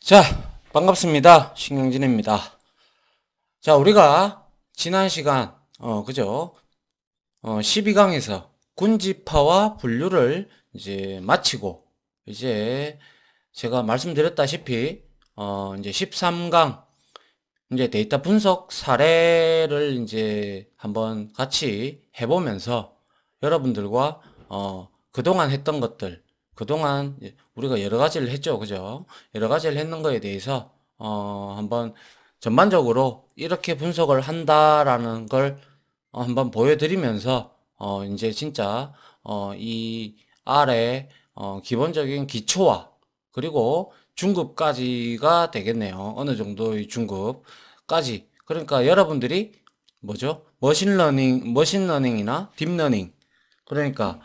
자, 반갑습니다. 신경진입니다. 자, 우리가 지난 시간, 그죠? 12강에서 군지파와 분류를 이제 마치고, 이제 제가 말씀드렸다시피, 이제 13강, 이제 데이터 분석 사례를 이제 한번 같이 해보면서 여러분들과, 그동안 했던 것들, 그동안 우리가 여러 가지를 했죠. 그죠? 여러 가지를 했는 거에 대해서, 한번 전반적으로 이렇게 분석을 한다라는 걸 한번 보여드리면서, 이제 진짜, 이 아래, 기본적인 기초와 그리고 중급까지가 되겠네요. 어느 정도의 중급까지. 그러니까 여러분들이 뭐죠? 머신러닝이나 딥러닝. 그러니까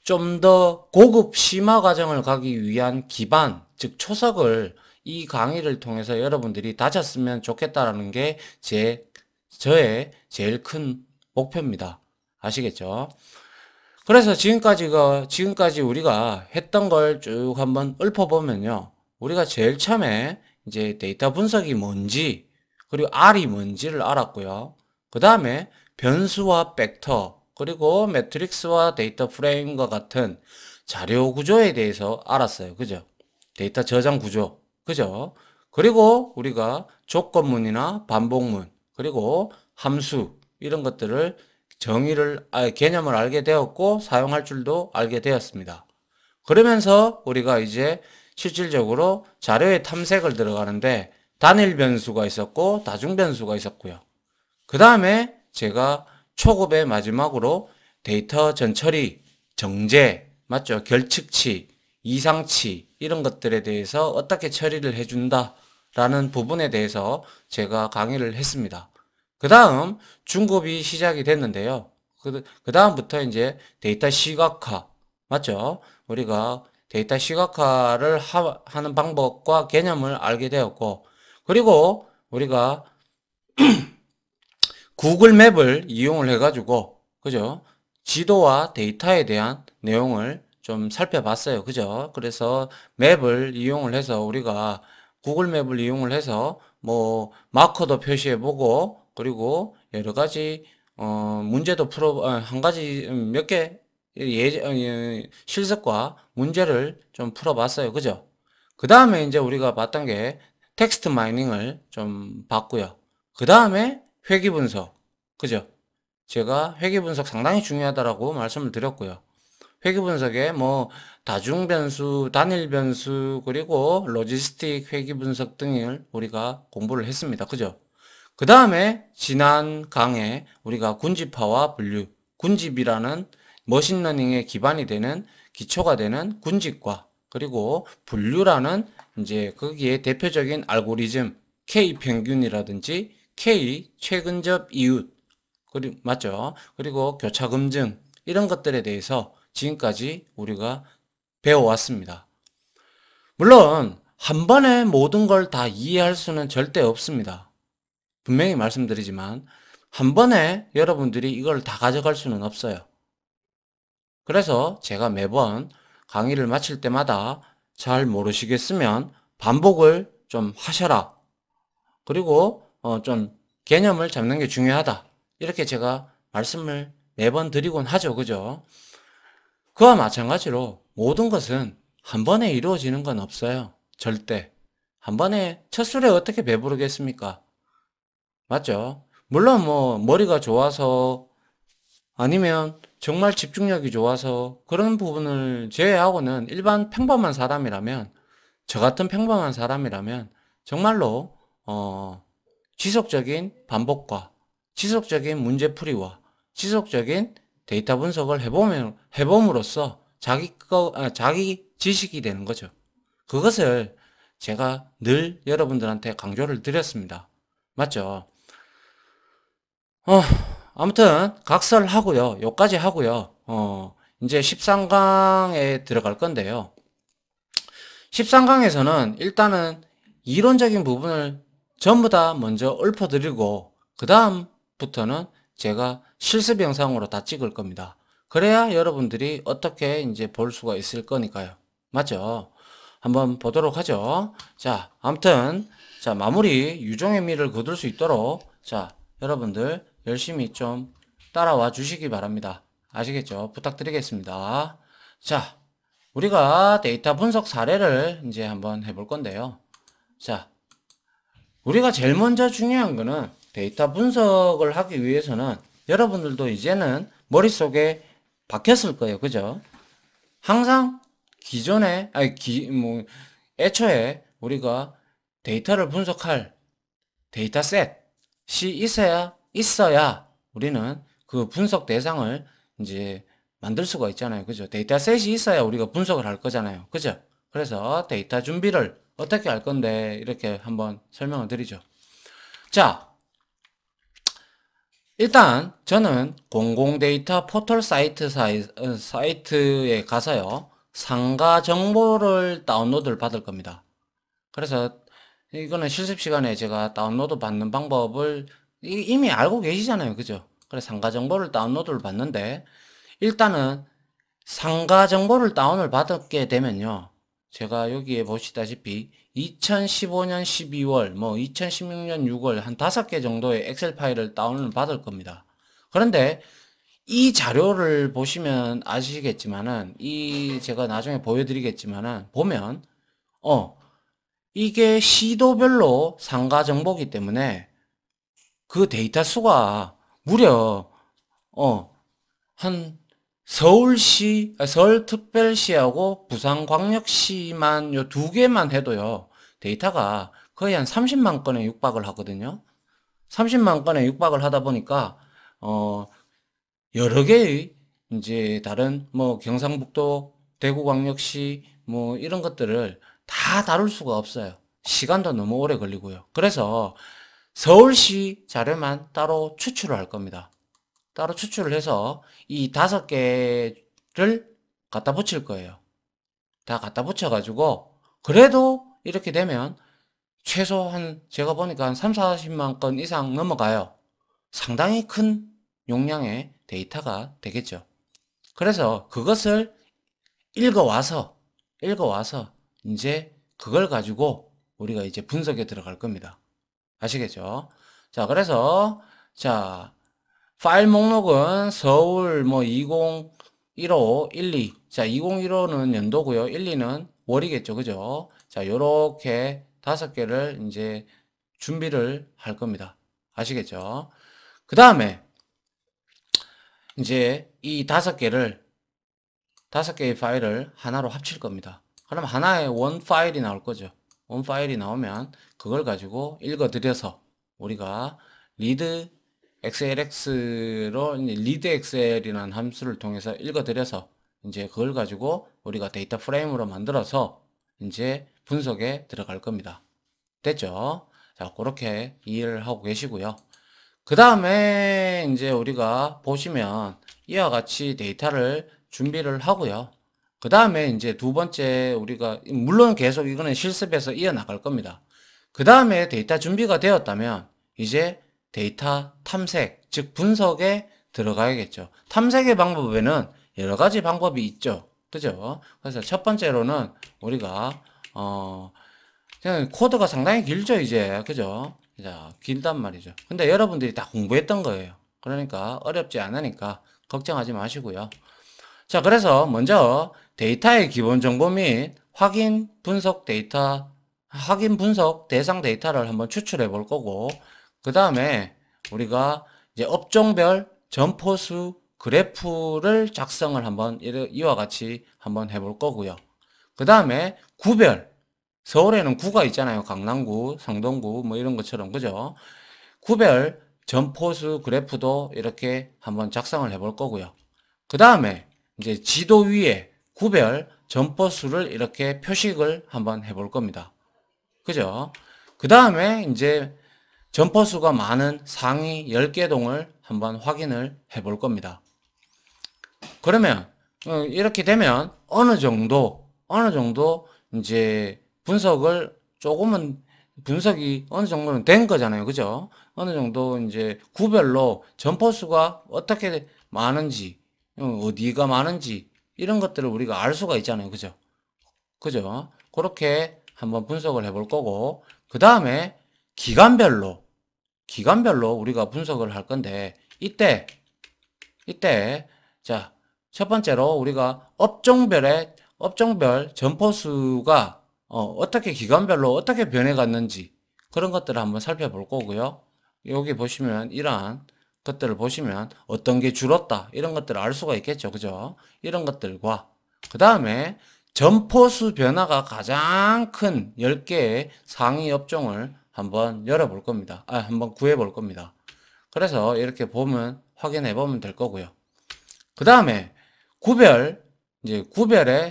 좀 더 고급 심화 과정을 가기 위한 기반, 즉 초석을 이 강의를 통해서 여러분들이 다졌으면 좋겠다라는 게 저의 제일 큰 목표입니다. 아시겠죠? 그래서 지금까지 우리가 했던 걸 쭉 한번 읊어보면요. 우리가 제일 처음에 이제 데이터 분석이 뭔지, 그리고 R이 뭔지를 알았고요. 그 다음에 변수와 벡터, 그리고 매트릭스와 데이터 프레임과 같은 자료 구조에 대해서 알았어요. 그죠? 데이터 저장 구조. 그죠? 그리고 우리가 조건문이나 반복문, 그리고 함수, 이런 것들을 개념을 알게 되었고, 사용할 줄도 알게 되었습니다. 그러면서 우리가 이제 실질적으로 자료의 탐색을 들어가는데, 단일 변수가 있었고, 다중 변수가 있었고요. 그 다음에 제가 초급의 마지막으로 데이터 전처리, 정제, 맞죠? 결측치, 이상치, 이런 것들에 대해서 어떻게 처리를 해준다 라는 부분에 대해서 제가 강의를 했습니다. 그 다음 중급이 시작이 됐는데요. 그 다음부터 이제 데이터 시각화, 맞죠? 우리가 데이터 시각화를 하는 방법과 개념을 알게 되었고, 그리고 우리가 구글 맵을 이용을 해가지고, 그죠? 지도와 데이터에 대한 내용을 좀 살펴봤어요. 그죠? 그래서 맵을 이용을 해서 우리가 구글 맵을 이용을 해서 뭐 마커도 표시해보고, 그리고 여러 가지 문제도 한 가지 몇 개 실습과 문제를 좀 풀어봤어요. 그죠? 그 다음에 이제 우리가 봤던 게 텍스트 마이닝을 좀 봤고요. 그 다음에 회귀 분석. 그죠? 제가 회귀 분석 상당히 중요하다라고 말씀을 드렸고요. 회귀 분석에 뭐 다중 변수, 단일 변수, 그리고 로지스틱 회귀 분석 등을 우리가 공부를 했습니다. 그죠? 그 다음에 지난 강에 우리가 군집화와 분류, 군집이라는 머신러닝의 기반이 되는 기초가 되는 군집과, 그리고 분류라는 이제 거기에 대표적인 알고리즘 K 평균이라든지 K 최근접 이웃, 그리고 맞죠? 그리고 교차 검증, 이런 것들에 대해서 지금까지 우리가 배워왔습니다. 물론 한 번에 모든 걸 다 이해할 수는 절대 없습니다. 분명히 말씀드리지만 한 번에 여러분들이 이걸 다 가져갈 수는 없어요. 그래서 제가 매번 강의를 마칠 때마다 잘 모르시겠으면 반복을 좀 하셔라. 그리고 좀 개념을 잡는 게 중요하다. 이렇게 제가 말씀을 매번 드리곤 하죠. 그죠? 그와 마찬가지로 모든 것은 한 번에 이루어지는 건 없어요. 절대. 한 번에 첫 술에 어떻게 배부르겠습니까? 맞죠? 물론 뭐 머리가 좋아서 아니면 정말 집중력이 좋아서 그런 부분을 제외하고는 일반 평범한 사람이라면, 저 같은 평범한 사람이라면 정말로 지속적인 반복과 지속적인 문제풀이와 지속적인 데이터 분석을 해봄으로써 자기 지식이 되는 거죠. 그것을 제가 늘 여러분들한테 강조를 드렸습니다. 맞죠? 어, 아무튼 각설하고요. 요까지 하고요. 이제 13강에 들어갈 건데요. 13강에서는 일단은 이론적인 부분을 전부 다 먼저 읊어드리고, 그 다음부터는 제가 실습 영상으로 다 찍을 겁니다. 그래야 여러분들이 어떻게 이제 볼 수가 있을 거니까요. 맞죠? 한번 보도록 하죠. 자, 아무튼 자, 마무리 유종의 미를 거둘 수 있도록 자, 여러분들 열심히 좀 따라와 주시기 바랍니다. 아시겠죠? 부탁드리겠습니다. 자, 우리가 데이터 분석 사례를 이제 한번 해볼 건데요. 자, 우리가 제일 먼저 중요한 거는 데이터 분석을 하기 위해서는 여러분들도 이제는 머릿속에 박혔을 거예요. 그죠? 항상 기존에, 애초에 우리가 데이터를 분석할 데이터셋이 있어야 우리는 그 분석 대상을 이제 만들 수가 있잖아요. 그죠? 데이터셋이 있어야 우리가 분석을 할 거잖아요. 그죠? 그래서 데이터 준비를 어떻게 할 건데 이렇게 한번 설명을 드리죠. 자, 일단 저는 공공 데이터 포털 사이트에 가서요. 상가 정보를 다운로드를 받을 겁니다. 그래서 이거는 실습 시간에 제가 다운로드 받는 방법을 이미 알고 계시잖아요. 그죠? 그래서 상가 정보를 다운로드를 받는데 일단은 상가 정보를 다운을 받게 되면요. 제가 여기에 보시다시피 2015년 12월, 2016년 6월 한 5개 정도의 엑셀 파일을 다운을 받을 겁니다. 그런데 이 자료를 보시면 아시겠지만은 제가 나중에 보여드리겠지만은 보면 이게 시도별로 상가 정보이기 때문에 그 데이터 수가 무려 한 서울특별시하고 부산광역시만 요 두 개만 해도요, 데이터가 거의 한 30만 건에 육박을 하거든요. 30만 건에 육박을 하다 보니까, 여러 개의, 이제, 다른, 경상북도, 대구광역시, 이런 것들을 다 다룰 수가 없어요. 시간도 너무 오래 걸리고요. 그래서 서울시 자료만 따로 추출을 할 겁니다. 따로 추출을 해서 이 5개를 갖다 붙일 거예요. 다 갖다 붙여가지고 그래도 이렇게 되면 최소 제가 보니까 한 3, 40만 건 이상 넘어가요. 상당히 큰 용량의 데이터가 되겠죠. 그래서 그것을 읽어와서 이제 그걸 가지고 우리가 이제 분석에 들어갈 겁니다. 아시겠죠? 자, 그래서 자, 파일 목록은 서울 2015, 12. 자, 2015는 연도고요. 12는 월이겠죠. 그죠? 자, 요렇게 5개를 이제 준비를 할 겁니다. 아시겠죠? 그 다음에 이제 이 5개의 파일을 하나로 합칠 겁니다. 그럼 하나의 원 파일이 나올 거죠. 원 파일이 나오면 그걸 가지고 읽어드려서 우리가 리드 XLX로 리드 엑셀이라는 함수를 통해서 읽어드려서 이제 그걸 가지고 우리가 데이터 프레임으로 만들어서 이제 분석에 들어갈 겁니다. 됐죠? 자, 그렇게 이해를 하고 계시고요. 그 다음에 이제 우리가 보시면 이와 같이 데이터를 준비를 하고요. 그 다음에 이제 두 번째 우리가 물론 계속 이거는 실습에서 이어나갈 겁니다. 그 다음에 데이터 준비가 되었다면 이제 데이터 탐색, 즉 분석에 들어가야겠죠. 탐색의 방법에는 여러 가지 방법이 있죠. 그죠? 그래서 첫 번째로는 우리가 그냥 코드가 상당히 길죠, 이제. 그죠? 자, 길단 말이죠. 근데 여러분들이 다 공부했던 거예요. 그러니까 어렵지 않으니까 걱정하지 마시고요. 자, 그래서 먼저 데이터의 기본 정보 및 확인 분석 대상 데이터를 한번 추출해 볼 거고, 그 다음에 우리가 이제 업종별 점포수 그래프를 작성을 한번 이와 같이 한번 해볼 거고요. 그 다음에 구별, 서울에는 구가 있잖아요. 강남구, 성동구 이런 것처럼. 그죠? 구별 점포수 그래프도 이렇게 한번 작성을 해볼 거고요. 그 다음에 이제 지도 위에 구별 점포수를 이렇게 표식을 한번 해볼 겁니다. 그죠? 그 다음에 이제 점포수가 많은 상위 10개 동을 한번 확인을 해볼 겁니다. 그러면 이렇게 되면 어느 정도 이제 분석이 어느 정도는 된 거잖아요. 그죠? 어느 정도 이제 구별로 점포수가 어떻게 많은지, 어디가 많은지 이런 것들을 우리가 알 수가 있잖아요. 그죠? 그죠? 그렇게 한번 분석을 해볼 거고, 그 다음에 기간별로 우리가 분석을 할 건데, 이때, 자, 첫 번째로 우리가 업종별 점포수가 어떻게 기간별로 어떻게 변해갔는지 그런 것들을 한번 살펴볼 거고요. 여기 보시면 이러한 것들을 보시면 어떤 게 줄었다 이런 것들을 알 수가 있겠죠. 그죠? 이런 것들과 그 다음에 점포수 변화가 가장 큰 10개의 상위 업종을 한번 열어볼 겁니다. 한번 구해 볼 겁니다. 그래서 이렇게 보면 확인해 보면 될 거고요. 그 다음에 구별의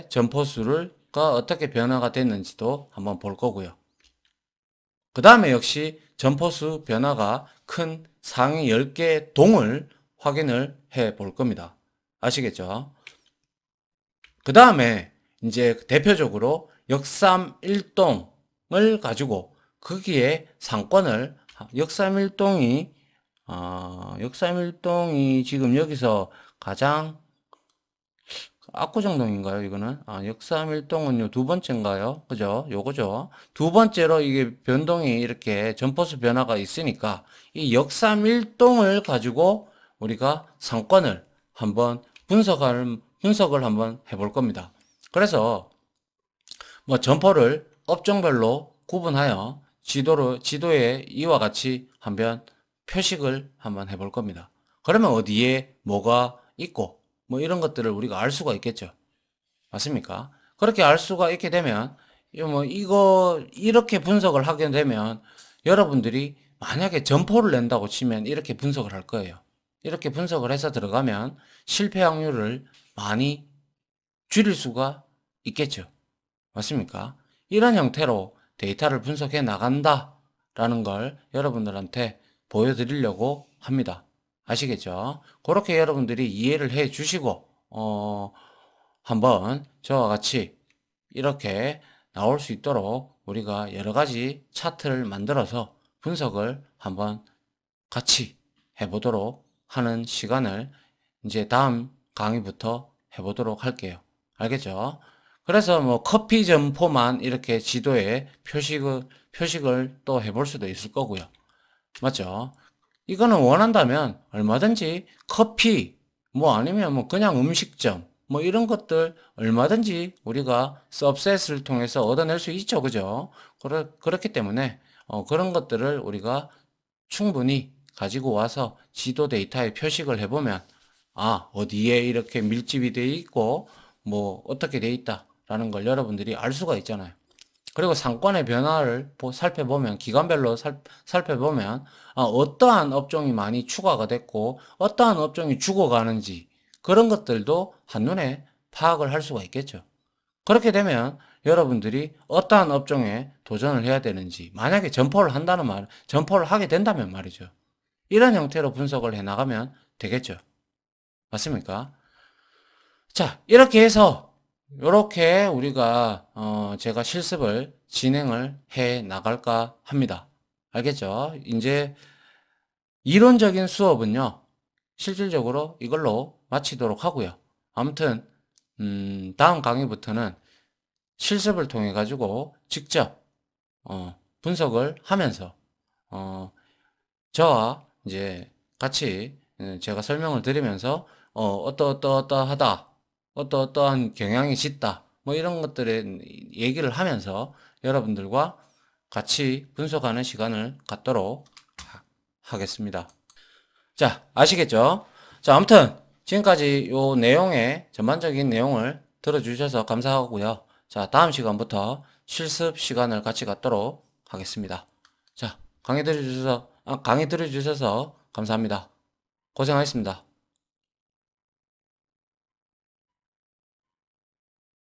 점포수가 어떻게 변화가 됐는지도 한번 볼 거고요. 그 다음에 역시 점포수 변화가 큰 상위 10개 동을 확인을 해 볼 겁니다. 아시겠죠? 그 다음에 이제 대표적으로 역삼일동을 가지고 거기에 상권을 역삼일동이 지금 여기서 가장 압구정동인가요? 이거는 역삼일동은 두 번째인가요? 그죠? 요거죠. 두 번째로 이게 변동이 이렇게 점포수 변화가 있으니까 이 역삼일동을 가지고 우리가 상권을 한번 분석을 한번 해볼 겁니다. 그래서 뭐 점포를 업종별로 구분하여 지도에 이와 같이 한번 표식을 한번 해볼 겁니다. 그러면 어디에 뭐가 있고 뭐 이런 것들을 우리가 알 수가 있겠죠. 맞습니까? 그렇게 알 수가 있게 되면 이렇게 분석을 하게 되면 여러분들이 만약에 점포를 낸다고 치면 이렇게 분석을 할 거예요. 이렇게 분석을 해서 들어가면 실패 확률을 많이 줄일 수가 있겠죠. 맞습니까? 이런 형태로 데이터를 분석해 나간다라는 걸 여러분들한테 보여드리려고 합니다. 아시겠죠? 그렇게 여러분들이 이해를 해 주시고 한번 저와 같이 이렇게 나올 수 있도록 우리가 여러 가지 차트를 만들어서 분석을 한번 같이 해보도록 하는 시간을 이제 다음 강의부터 해보도록 할게요. 알겠죠? 그래서 뭐 커피 점포만 이렇게 지도에 표식을 또 해볼 수도 있을 거고요. 맞죠? 이거는 원한다면 얼마든지 커피, 뭐 아니면 뭐 그냥 음식점, 뭐 이런 것들 얼마든지 우리가 서브셋을 통해서 얻어낼 수 있죠. 그죠? 그렇기 때문에 그런 것들을 우리가 충분히 가지고 와서 지도 데이터에 표식을 해보면 어디에 이렇게 밀집이 되어 있고 뭐 어떻게 되어 있다라는 걸 여러분들이 알 수가 있잖아요. 그리고 상권의 변화를 살펴보면 기간별로 살펴보면 어떠한 업종이 많이 추가가 됐고 어떠한 업종이 죽어가는지 그런 것들도 한눈에 파악을 할 수가 있겠죠. 그렇게 되면 여러분들이 어떠한 업종에 도전을 해야 되는지 만약에 점포를 하게 된다면 말이죠. 이런 형태로 분석을 해 나가면 되겠죠. 맞습니까? 자, 이렇게 해서 이렇게 우리가 제가 실습을 진행을 해 나갈까 합니다. 알겠죠? 이제 이론적인 수업은요, 실질적으로 이걸로 마치도록 하고요. 아무튼 다음 강의부터는 실습을 통해 가지고 직접 분석을 하면서 저와 이제 같이 제가 설명을 드리면서 어떠한 경향이 짙다 뭐 이런 것들의 얘기를 하면서 여러분들과 같이 분석하는 시간을 갖도록 하겠습니다. 자, 아시겠죠? 자, 아무튼 지금까지 요 내용의 전반적인 내용을 들어주셔서 감사하고요. 자, 다음 시간부터 실습 시간을 같이 갖도록 하겠습니다. 자, 강의 들어주셔서 감사합니다. 고생하셨습니다.